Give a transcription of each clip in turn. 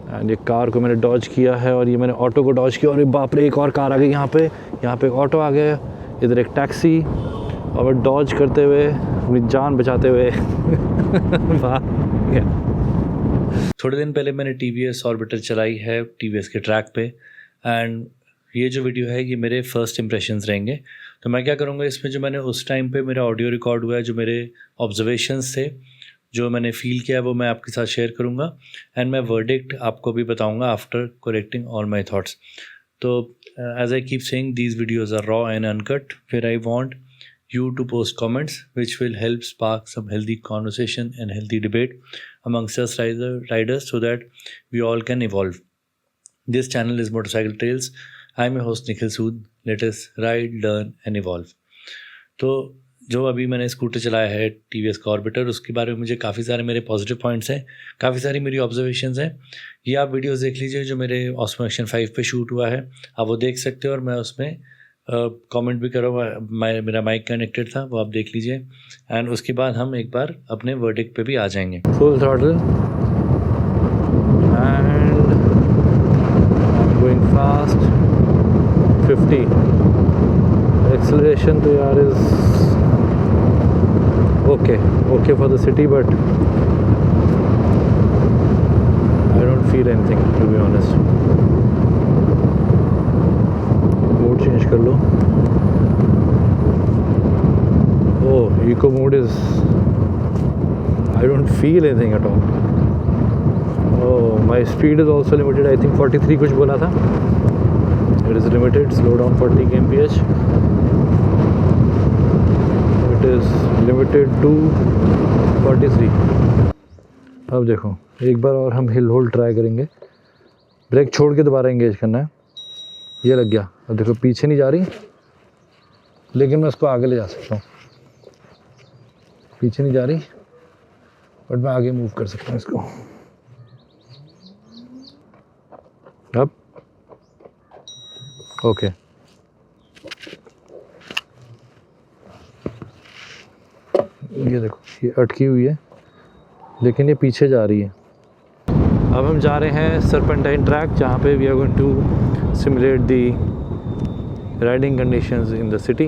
And ये car को मैंने डॉज किया है और ये मैंने ऑटो को डॉज किया और ये बाप रे एक और कार आ गई यहाँ पे एक ऑटो आ गया, इधर एक टैक्सी और मैं डॉज करते हुए अपनी जान बचाते हुए थोड़े दिन पहले मैंने TVS ऑर्बिटर चलाई है TVS के ट्रैक पे एंड ये जो वीडियो है ये मेरे फर्स्ट इंप्रेशंस रहेंगे। तो मैं क्या करूँगा इसमें, जो मैंने उस टाइम पे मेरा ऑडियो रिकॉर्ड हुआ है, जो मेरे ऑब्जर्वेशंस थे, जो मैंने फ़ील किया वो मैं आपके साथ शेयर करूँगा एंड मैं वर्डिक्ट आपको भी बताऊँगा after correcting all my thoughts. तो as I keep saying these videos are raw and uncut, फिर I want you to post comments which will help spark some healthy conversation and healthy debate amongst us riders so that we all can evolve. This channel is Motorcycle Trails. I'm your host Nikhil Sood. Let us ride, learn and evolve. तो जो अभी मैंने scooter चलाया है TVS का orbiter, उसके बारे में मुझे काफ़ी सारे मेरे पॉजिटिव पॉइंट्स हैं, काफ़ी सारी मेरी ऑब्जर्वेशंस हैं। ये आप वीडियोस देख लीजिए जो मेरे ऑसमो एक्शन 5 पे शूट हुआ है, आप वो देख सकते हो और मैं उसमें कमेंट भी करो, मेरा माइक कनेक्टेड था, वो आप देख लीजिए एंड उसके बाद हम एक बार अपने वर्डिक्ट पे भी आ जाएंगे। Full throttle and going fast 50, acceleration तो यार is okay for the city but I don't feel anything to be honest. Change कर लो। Oh, eco mode is, I don't feel anything at all. Oh, my speed is also limited, I think 43 कुछ बोला था, it is limited, slow down 40 kmph, it is limited to 43। अब देखो एक बार और हम हिल होल्ड ट्राई करेंगे, ब्रेक छोड़ के दोबारा एंगेज करना है। ये लग गया, अब देखो पीछे नहीं जा रही लेकिन मैं उसको आगे ले जा सकता हूँ, पीछे नहीं जा रही बट मैं आगे मूव कर सकता हूँ इसको। अब ओके, ये देखो ये अटकी हुई है लेकिन ये पीछे जा रही है। अब हम जा रहे हैं सर्पेंटाइन ट्रैक जहाँ पे we are going to simulate the riding conditions in the city.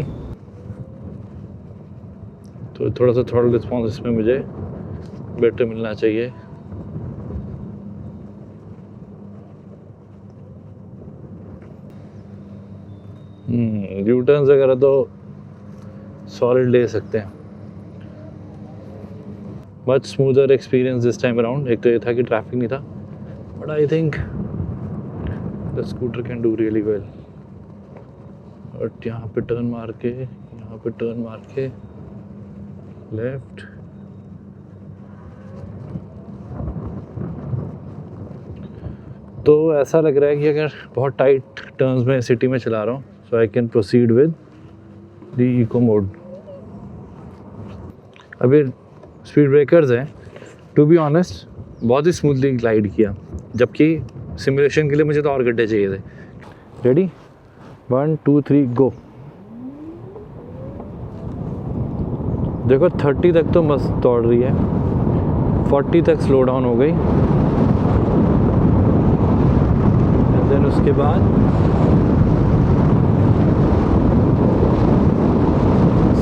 तो थोड़ा सा थ्रॉटल रिस्पॉन्स इसमें मुझे बेटर मिलना चाहिए। यू टर्न्स वगैरह तो सॉलिड ले सकते हैं। Much smoother experience this time around. एक तो ये था कि ट्रैफिक नहीं था but I think the scooter can do really well. But यहाँ पे टर्न मार के लेफ्ट, तो ऐसा लग रहा है कि अगर बहुत टाइट टर्न्स में सिटी में चला रहा हूँ so I can proceed with the eco mode. अभी स्पीड ब्रेकर्स हैं, टू बी ऑनेस्ट बहुत ही स्मूथली ग्लाइड किया, जबकि सिमुलेशन के लिए मुझे तो और गड्ढे चाहिए थे। रेडी, 1 2 3 गो। देखो 30 तक तो मस्त दौड़ रही है, 40 तक स्लो डाउन हो गई एंड देन उसके बाद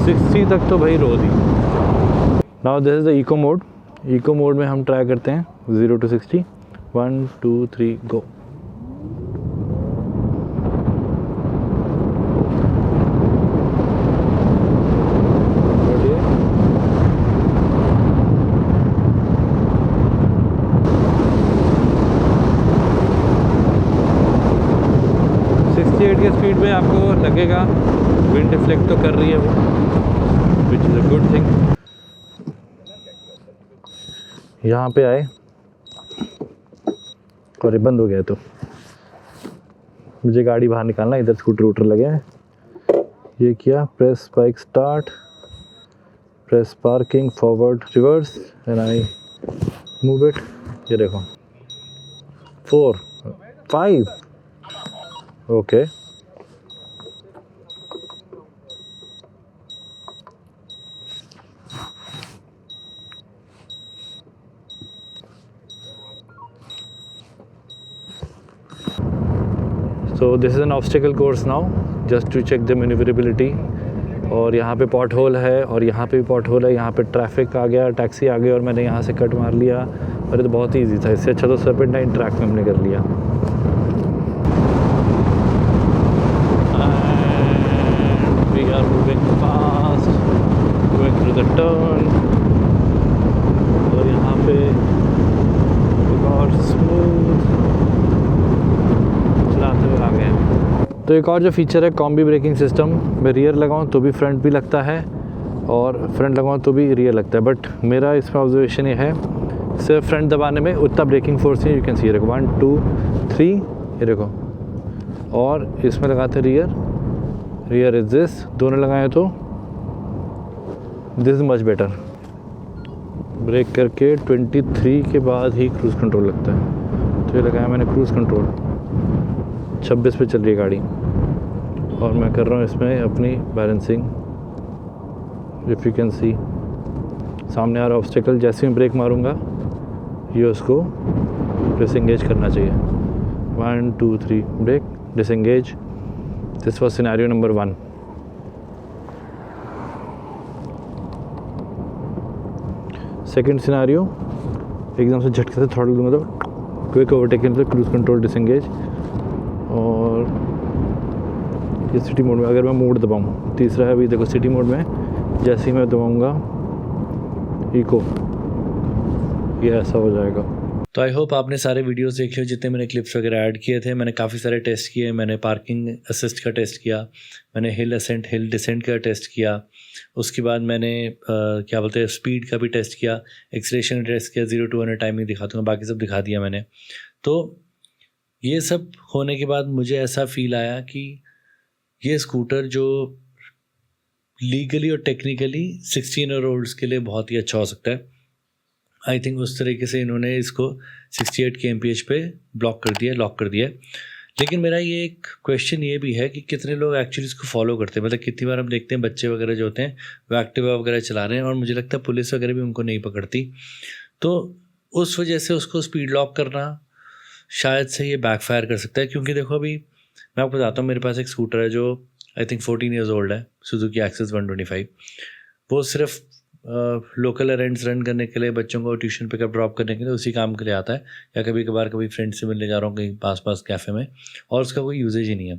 60 तक तो भाई रो दी। Now this is the eco mode. Eco mode में हम ट्राई करते हैं 0 to 60, 1 2 3 गो। के स्पीड में आपको लगेगा विंड डिफ्लेक्ट तो कर रही है वो, which is a good thing. यहाँ पे आए और ये बंद हो गया, तो मुझे गाड़ी बाहर निकालना, इधर स्कूटर वूटर लगे हैं। ये किया, press bike start, press parking, forward, reverse and I move it. ये देखो 4 5 okay. So this is an obstacle course now just to check the manoeuvrability. और यहाँ पे पॉट होल है और यहाँ पे भी पॉट होल है, यहाँ पे ट्रैफिक आ गया, टैक्सी आ गई और मैंने यहाँ से कट मार लिया। और ये तो बहुत ही ईजी था, इससे अच्छा तो सर्पेंटाइन ट्रैक में हमने कर लिया। We are moving fast, going through the turn. और यहाँ पे और स्मूथ चलाते हुए आ गए। तो एक और जो फीचर है कॉम्बी ब्रेकिंग सिस्टम। मैं रियर लगाऊँ तो भी फ्रंट भी लगता है और फ्रंट लगाऊँ तो भी रियर लगता है। बट मेरा इसमें ऑब्जर्वेशन ये है सिर्फ फ्रंट दबाने में उतना ब्रेकिंग फोर्स नहीं। यू कैन सी, देखो 1 2 3, ये देखो। और इसमें लगाते रियर इज दिस, दोनों लगाएं तो this is much better. Brake करके 23 के बाद ही क्रूज़ कंट्रोल लगता है। तो ये लगाया मैंने क्रूज़ कंट्रोल, 26 पे चल रही है गाड़ी और मैं कर रहा हूँ इसमें अपनी balancing. If you can see, सामने आ रहा ऑब्स्टिकल, जैसे ही ब्रेक मारूंगा ये उसको डिसएंगेज करना चाहिए। 1 2 3 brake, disengage. This was scenario number 1। Second scenario, एकदम से झटके से थ्रॉटल दूंगा तो क्विक ओवरटेकिंग तो क्रूज़ कंट्रोल डिसएंगेज। और ये सिटी मोड में अगर मैं मोड दबाऊँ, तीसरा है अभी देखो सिटी मोड में, जैसे ही मैं दबाऊँगा इको, ये ऐसा हो जाएगा। तो आई होप आपने सारे वीडियोस देखे हो जितने मैंने क्लिप्स वगैरह ऐड किए थे। मैंने काफ़ी सारे टेस्ट किए। मैंने पार्किंग असिस्ट का टेस्ट किया, मैंने हिल असेंट हिल डिसेंट का टेस्ट किया, उसके बाद मैंने क्या बोलते हैं स्पीड का भी टेस्ट किया, एक्सलेशन टेस्ट किया, 0 to 100 टाइमिंग दिखा दूँगा, बाकी सब दिखा दिया मैंने। तो ये सब होने के बाद मुझे ऐसा फील आया कि ये स्कूटर जो लीगली और टेक्निकली 16 ईयर ओल्ड्स के लिए बहुत ही अच्छा हो सकता है। आई थिंक उस तरीके से इन्होंने इसको 68 kmph पे लॉक कर दिया। लेकिन मेरा ये एक क्वेश्चन ये भी है कि कितने लोग एक्चुअली इसको फॉलो करते हैं। मतलब कितनी बार हम देखते हैं बच्चे वगैरह जो होते हैं वो एक्टिवा वगैरह चला रहे हैं और मुझे लगता है पुलिस वगैरह भी उनको नहीं पकड़ती। तो उस वजह से उसको स्पीड लॉक करना शायद से ये बैकफायर कर सकता है। क्योंकि देखो अभी मैं आपको बताता हूँ, मेरे पास एक स्कूटर है जो आई थिंक 14 ईयर्स ओल्ड है, सुजुकी एक्सेस 125। वो सिर्फ लोकल अरेंड्स रन करने के लिए, बच्चों को ट्यूशन पिकअप ड्रॉप करने के लिए उसी काम के लिए आता है, या कभी कभार कभी फ्रेंड से मिलने जा रहा हूँ कहीं पास कैफ़े में, और उसका कोई यूजेज ही नहीं है।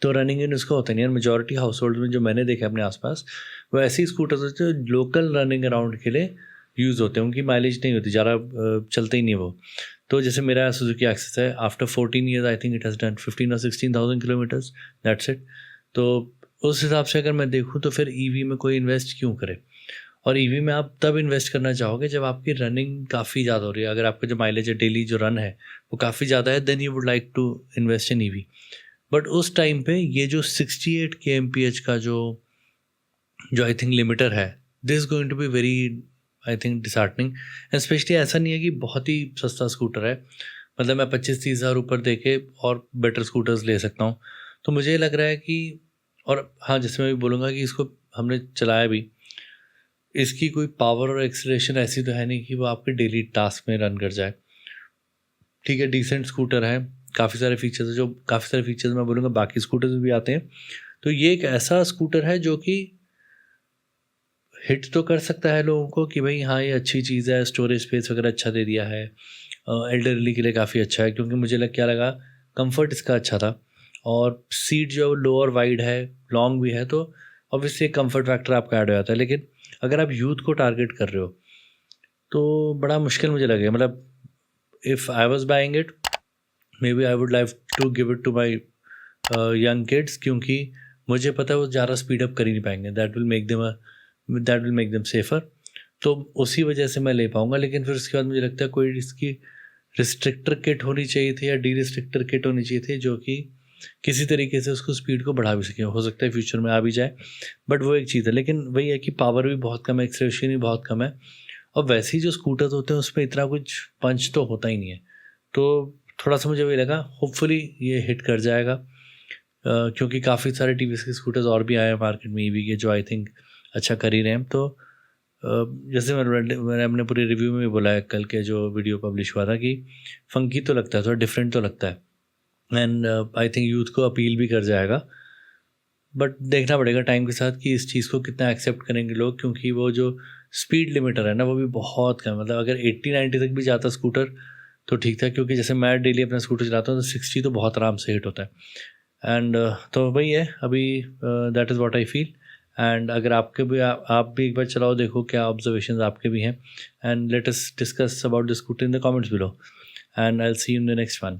तो रनिंग इन उसका होता नहीं है। मेजॉरिटी हाउस होल्ड में जो मैंने देखा अपने आसपास वो ऐसे ही स्कूटर्स होते हैं जो लोकल रनिंग अराउंड के लिए यूज़ होते हैं। उनकी माइलेज नहीं होती, ज़्यादा चलते ही नहीं वो। तो जैसे मेरा सुजुकी एक्सेस है, after 14 years I think it has done 15 और 16,000 किलोमीटर्स, दैट्स इट। तो उस हिसाब से अगर मैं देखूँ तो फिर ईवी में कोई इन्वेस्ट क्यों करे। और ईवी में आप तब इन्वेस्ट करना चाहोगे जब आपकी रनिंग काफ़ी ज़्यादा हो रही है। अगर आपका जो माइलेज है डेली जो रन है वो काफ़ी ज़्यादा है, then you would like to invest in EV. But उस टाइम पे ये जो 68 kmph का जो आई थिंक लिमिटर है, this is going to be very I think disheartening. Especially ऐसा नहीं है कि बहुत ही सस्ता स्कूटर है, मतलब मैं 25-30 हज़ार ऊपर दे के और बेटर स्कूटर्स ले सकता हूँ। तो मुझे लग रहा है कि, और हाँ जैसे मैं भी बोलूँगा कि इसको हमने चलाया भी, इसकी कोई पावर और एक्सीलरेशन ऐसी तो है नहीं कि वो आपके डेली टास्क में रन कर जाए। ठीक है, डिसेंट स्कूटर है, काफ़ी सारे फीचर्स है, जो काफ़ी सारे फीचर्स मैं बोलूँगा बाकी स्कूटर्स में भी आते हैं। तो ये एक ऐसा स्कूटर है जो कि हिट तो कर सकता है लोगों को कि भाई हाँ ये अच्छी चीज़ है, स्टोरेज स्पेस वगैरह अच्छा दे दिया है, एल्डरली के लिए काफ़ी अच्छा है। क्योंकि मुझे क्या लगा, कंफर्ट इसका अच्छा था और सीट जो लो और वाइड है, लॉन्ग भी है, तो ऑब्वियसली कंफर्ट फैक्टर आपका ऐड हो जाता है। लेकिन अगर आप यूथ को टारगेट कर रहे हो तो बड़ा मुश्किल मुझे लगेगा। मतलब if I was buying it, maybe I would like to give it to my young kids, क्योंकि मुझे पता है वो ज़्यादा स्पीड अप कर ही नहीं पाएंगे। That will make them safer. तो उसी वजह से मैं ले पाऊँगा। लेकिन फिर उसके बाद मुझे लगता है कोई इसकी रिस्ट्रिक्टर किट होनी चाहिए थी या डी रिस्ट्रिक्टर किट होनी चाहिए थी, जो कि किसी तरीके से उसको स्पीड को बढ़ा भी सके। हो सकता है फ्यूचर में आ भी जाए, बट वो एक चीज़ है। लेकिन वही है कि पावर भी बहुत कम है, एक्सेलरेशन भी बहुत कम है, और वैसे ही जो स्कूटर्स होते हैं उसमें इतना कुछ पंच तो होता ही नहीं है। तो थोड़ा सा मुझे वही लगा, होपफुली ये हिट कर जाएगा, क्योंकि काफ़ी सारे टीवीएस के स्कूटर्स और भी आए हैं मार्केट में ईवी के, जो आई थिंक अच्छा कर ही रहे हैं। तो जैसे मैंने अपने पूरे रिव्यू में भी बोला है, कल के जो वीडियो पब्लिश हुआ था, कि फंकी तो लगता है, थोड़ा डिफरेंट तो लगता है। एंड आई थिंक यूथ को अपील भी कर जाएगा। बट देखना पड़ेगा टाइम के साथ कि इस चीज़ को कितना एक्सेप्ट करेंगे लोग, क्योंकि वो जो स्पीड लिमिटर है ना वो भी बहुत कम, मतलब अगर 80-90 तक भी जाता स्कूटर तो ठीक था, क्योंकि जैसे मैं डेली अपना स्कूटर चलाता हूँ तो 60 तो बहुत आराम से हिट होता है। एंड तो वही है अभी, that is what I feel. And अगर आपके भी आप भी एक बार चलाओ, देखो क्या ऑब्जर्वेशंस आपके भी हैं, and let us discuss about the scooter in the comments below, and I will see you in the next one.